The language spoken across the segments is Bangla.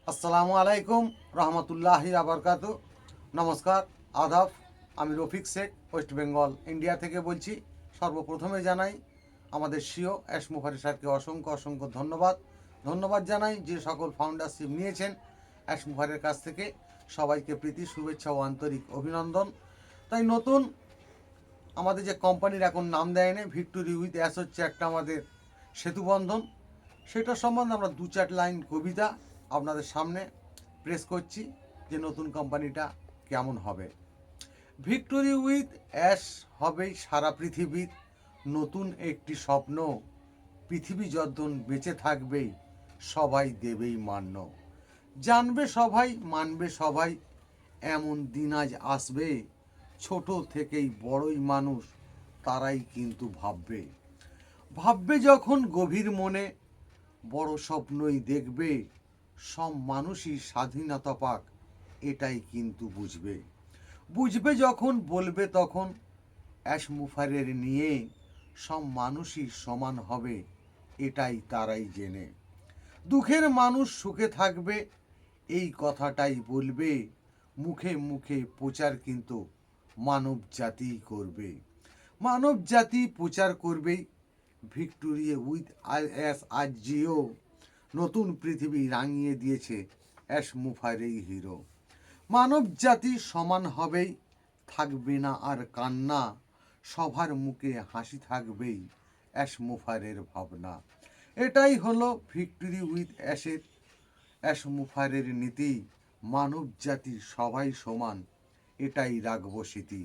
আসসালামু আলাইকুম রহমতুল্লাহি আবরকাত। নমস্কার, আদাব। আমি রফিক শেখ, ওয়েস্ট বেঙ্গল ইন্ডিয়া থেকে বলছি। সর্বপ্রথমে জানাই আমাদের সিও এস মুখারি স্যারকে অসংখ্য অসংখ্য ধন্যবাদ জানাই যে সকল ফাউন্ডারশিপ নিয়েছেন এস মুখারের কাছ থেকে। সবাইকে প্রীতি শুভেচ্ছা ও আন্তরিক অভিনন্দন। তাই নতুন আমাদের যে কোম্পানির এখন নাম দেয়নি, ভিক্টোরি উইথ অ্যাস হচ্ছে একটা আমাদের সেতুবন্ধন, সেটার সম্বন্ধে আমরা দু চার লাইন কবিতা আপনাদের সামনে প্রেস করছি যে নতুন কোম্পানিটা কেমন হবে। ভিক্টোরি উইথ অ্যাশ হবেই সারা পৃথিবীর নতুন একটি স্বপ্ন। পৃথিবী যতদিন বেঁচে থাকবেই সবাই দেবেই মান্য। জানবে সবাই, মানবে সবাই, এমন দিন আজ আসবে। ছোট থেকেই বড়ই মানুষ তারাই কিন্তু ভাববে যখন গভীর মনে, বড় স্বপ্নই দেখবে। সব মানুষই স্বাধীনতা পাক, এটাই কিন্তু বুঝবে যখন বলবে তখন অ্যাশ মুফারের নিয়ে সব মানুষই সমান হবে, এটাই তারাই জেনে। দুঃখের মানুষ সুখে থাকবে, এই কথাটাই বলবে। মুখে মুখে প্রচার কিন্তু মানব জাতিই করবে। মানব জাতি প্রচার করবেই ভিক্টোরিয়া উইথ অ্যাশ। আজ জিও নতুন পৃথিবী রাঙিয়ে দিয়েছে অ্যাশ মুফারেই হিরো। মানব জাতি সমান হবেই, থাকবে না আর কান্না। সবার মুখে হাসি থাকবেই অ্যাশ মুফারের ভাবনা। এটাই হলো ভিক্টোরি উইথ অ্যাশ মুফারের নীতি। মানব জাতি সবাই সমান, এটাই রাখবো স্মৃতি।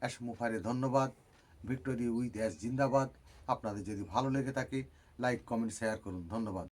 অ্যাশ মুফারে ধন্যবাদ। ভিক্টোরি উইথ অ্যাশ জিন্দাবাদ। আপনাদের যদি ভালো লেগে থাকে লাইক কমেন্ট শেয়ার করুন। ধন্যবাদ।